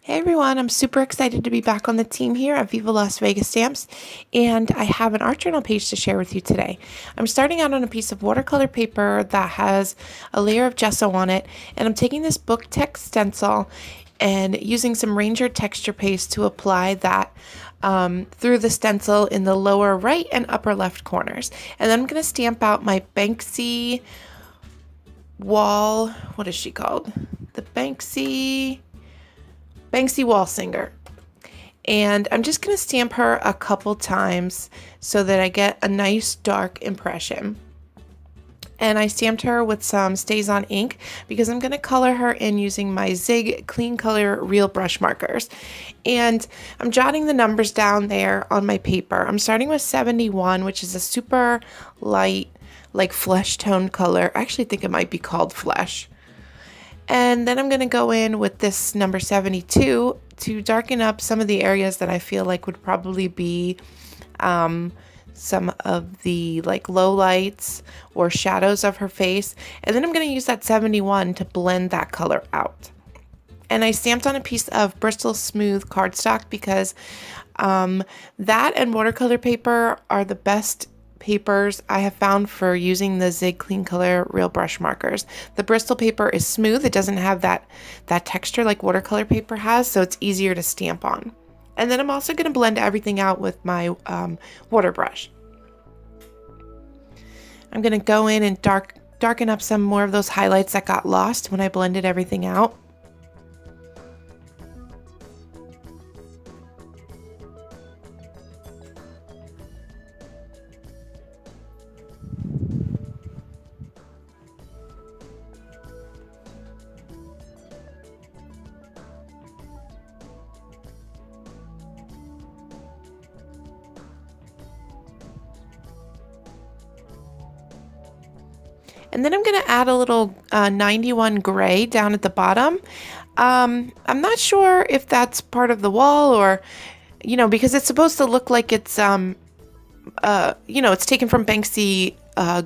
Hey everyone, I'm super excited to be back on the team here at Viva Las Vegas Stamps, and I have an art journal page to share with you today. I'm starting out on a piece of watercolor paper that has a layer of gesso on it, and I'm taking this book text stencil and using some Ranger texture paste to apply that through the stencil in the lower right and upper left corners. And then I'm going to stamp out my Banksy wall, what is she called? The Banksy wall singer. And I'm just going to stamp her a couple times so that I get a nice dark impression. And I stamped her with some Stays On ink because I'm going to color her in using my Zig Clean Color Real Brush markers. And I'm jotting the numbers down there on my paper. I'm starting with 71, which is a super light, like flesh tone color. I actually think it might be called flesh. And then I'm going to go in with this number 72 to darken up some of the areas that I feel like would probably be some of the like low lights or shadows of her face. And then I'm going to use that 71 to blend that color out. And I stamped on a piece of Bristol Smooth cardstock because that and watercolor paper are the best papers I have found for using the Zig Clean Color Real Brush markers. The Bristol paper is smooth. It doesn't have that texture like watercolor paper has, so it's easier to stamp on. And then I'm also going to blend everything out with my water brush. I'm going to go in and darken up some more of those highlights that got lost when I blended everything out. And then I'm going to add a little 91 gray down at the bottom. I'm not sure if that's part of the wall or, because it's supposed to look like it's, it's taken from Banksy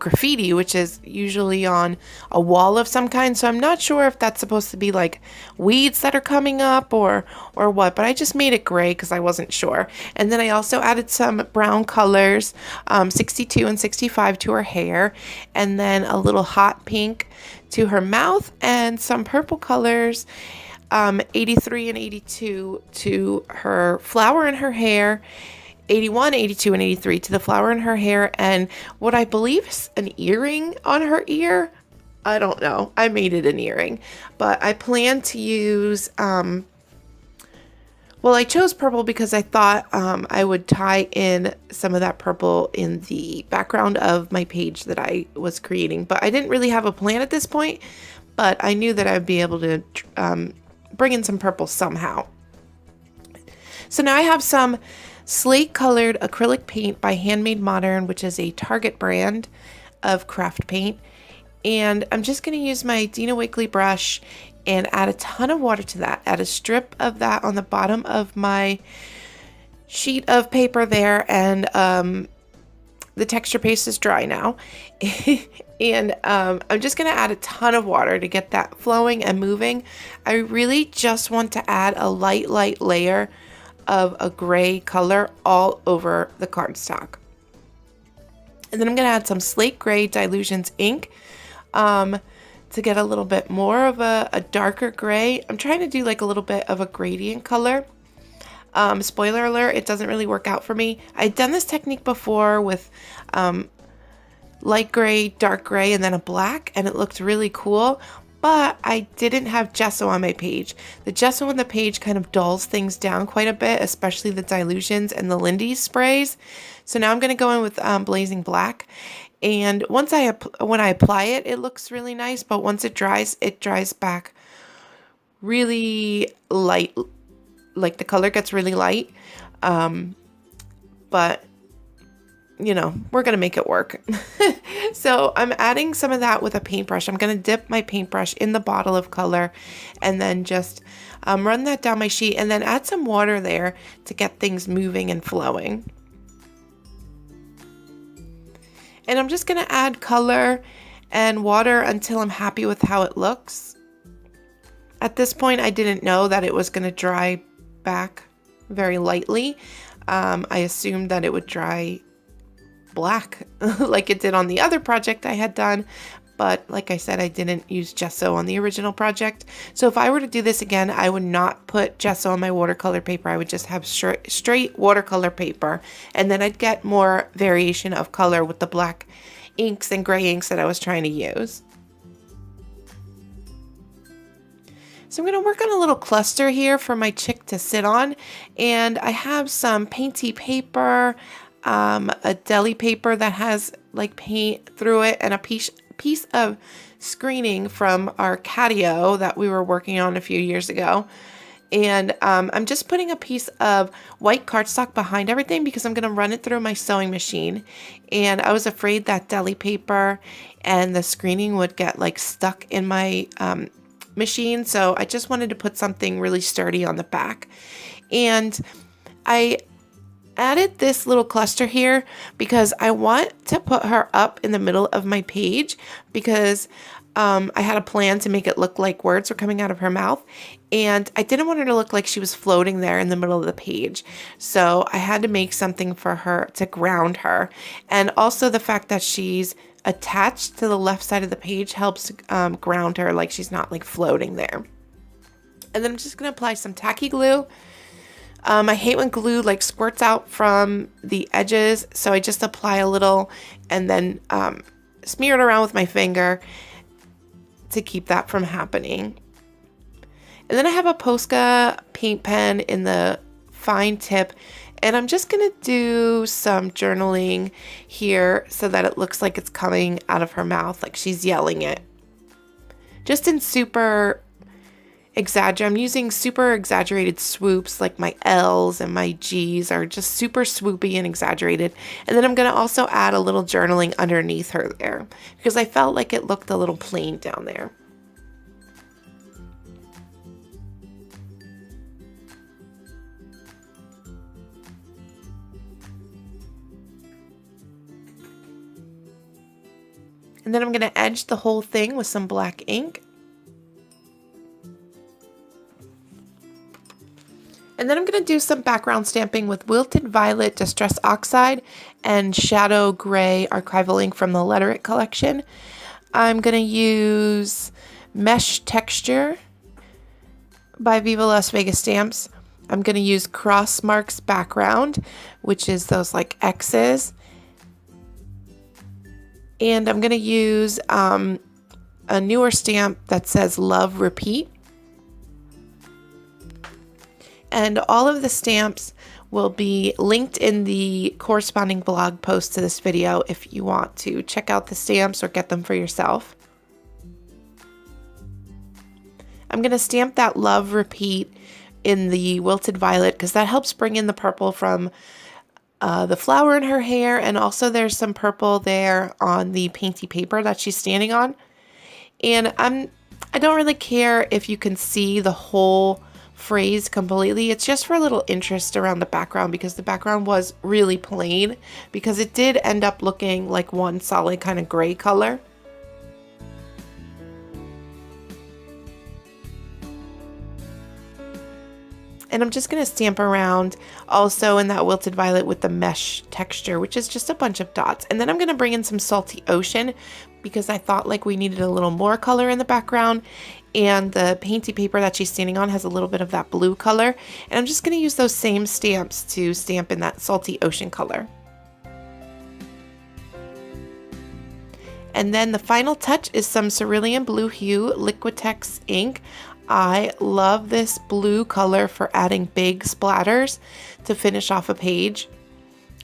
graffiti, which is usually on a wall of some kind. So I'm not sure if that's supposed to be like weeds that are coming up or what, but I just made it gray because I wasn't sure. And then I also added some brown colors, 62 and 65 to her hair, and then a little hot pink to her mouth and some purple colors, 83 and 82 to her flower in her hair, 81, 82, and 83 to the flower in her hair, and what I believe is an earring on her ear. I don't know. I made it an earring, but I plan to use, I chose purple because I thought I would tie in some of that purple in the background of my page that I was creating, but I didn't really have a plan at this point, but I knew that I'd be able to bring in some purple somehow. So now I have some slate colored acrylic paint by Handmade Modern, which is a Target brand of craft paint. And I'm just going to use my Dina Wakley brush and add a ton of water to that. Add a strip of that on the bottom of my sheet of paper there. And the texture paste is dry now. And I'm just going to add a ton of water to get that flowing and moving. I really just want to add a light layer of a gray color all over the cardstock. And then I'm going to add some slate gray Dilutions ink to get a little bit more of a darker gray. I'm trying to do like a little bit of a gradient color. Spoiler alert, it doesn't really work out for me. I'd done this technique before with light gray, dark gray, and then a black, and it looked really cool. But I didn't have gesso on my page. The gesso on the page kind of dulls things down quite a bit, especially the Dilutions and the Lindy's sprays. So now I'm going to go in with Blazing Black. And when I apply it, it looks really nice. But once it dries back really light. Like the color gets really light. But we're going to make it work. So I'm adding some of that with a paintbrush. I'm going to dip my paintbrush in the bottle of color and then just run that down my sheet and then add some water there to get things moving and flowing. And I'm just going to add color and water until I'm happy with how it looks. At this point, I didn't know that it was going to dry back very lightly. I assumed that it would dry black like it did on the other project I had done. But like I said, I didn't use gesso on the original project. So if I were to do this again, I would not put gesso on my watercolor paper. I would just have straight watercolor paper. And then I'd get more variation of color with the black inks and gray inks that I was trying to use. So I'm going to work on a little cluster here for my chick to sit on. And I have some painty paper, a deli paper that has like paint through it, and a piece of screening from our catio that we were working on a few years ago. And I'm just putting a piece of white cardstock behind everything because I'm going to run it through my sewing machine. And I was afraid that deli paper and the screening would get like stuck in my machine, so I just wanted to put something really sturdy on the back. And I added this little cluster here because I want to put her up in the middle of my page, because I had a plan to make it look like words were coming out of her mouth, and I didn't want her to look like she was floating there in the middle of the page. So I had to make something for her to ground her. And also the fact that she's attached to the left side of the page helps ground her, like she's not like floating there. And then I'm just going to apply some tacky glue. I hate when glue like squirts out from the edges, so I just apply a little and then smear it around with my finger to keep that from happening. And then I have a Posca paint pen in the fine tip, and I'm just going to do some journaling here so that it looks like it's coming out of her mouth, like she's yelling it. Just in I'm using super exaggerated swoops, like my L's and my G's are just super swoopy and exaggerated. And then I'm going to also add a little journaling underneath her there because I felt like it looked a little plain down there. And then I'm going to edge the whole thing with some black ink. And then I'm going to do some background stamping with Wilted Violet Distress Oxide and Shadow Gray Archival ink from the Letter It collection. I'm going to use Mesh Texture by Viva Las Vegas Stamps. I'm going to use Cross Marks Background, which is those like X's. And I'm going to use a newer stamp that says Love Repeat. And all of the stamps will be linked in the corresponding blog post to this video if you want to check out the stamps or get them for yourself. I'm going to stamp that Love Repeat in the Wilted Violet because that helps bring in the purple from the flower in her hair, and also there's some purple there on the painty paper that she's standing on. And I don't really care if you can see the whole phrase completely. It's just for a little interest around the background because the background was really plain, because it did end up looking like one solid kind of gray color. And I'm just going to stamp around also in that Wilted Violet with the mesh texture, which is just a bunch of dots. And then I'm going to bring in some Salty Ocean because I thought like we needed a little more color in the background. And the painty paper that she's standing on has a little bit of that blue color. And I'm just going to use those same stamps to stamp in that Salty Ocean color. And then the final touch is some Cerulean Blue Hue Liquitex ink. I love this blue color for adding big splatters to finish off a page.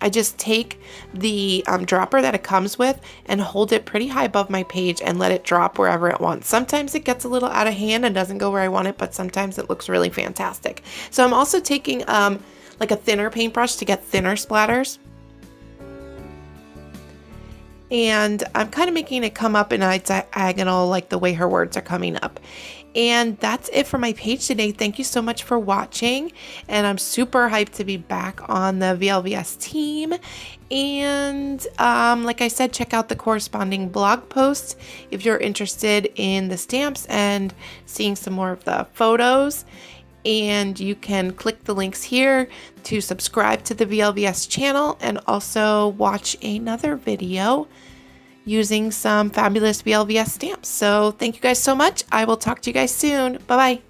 I just take the dropper that it comes with and hold it pretty high above my page and let it drop wherever it wants. Sometimes it gets a little out of hand and doesn't go where I want it, but sometimes it looks really fantastic. So I'm also taking like a thinner paintbrush to get thinner splatters. And I'm kind of making it come up in a diagonal like the way her words are coming up. And that's it for my page today. Thank you so much for watching. And I'm super hyped to be back on the VLVS team. And like I said, check out the corresponding blog posts if you're interested in the stamps and seeing some more of the photos. And you can click the links here to subscribe to the VLVS channel and also watch another video using some fabulous VLVS stamps. So thank you guys so much. I will talk to you guys soon. Bye-bye.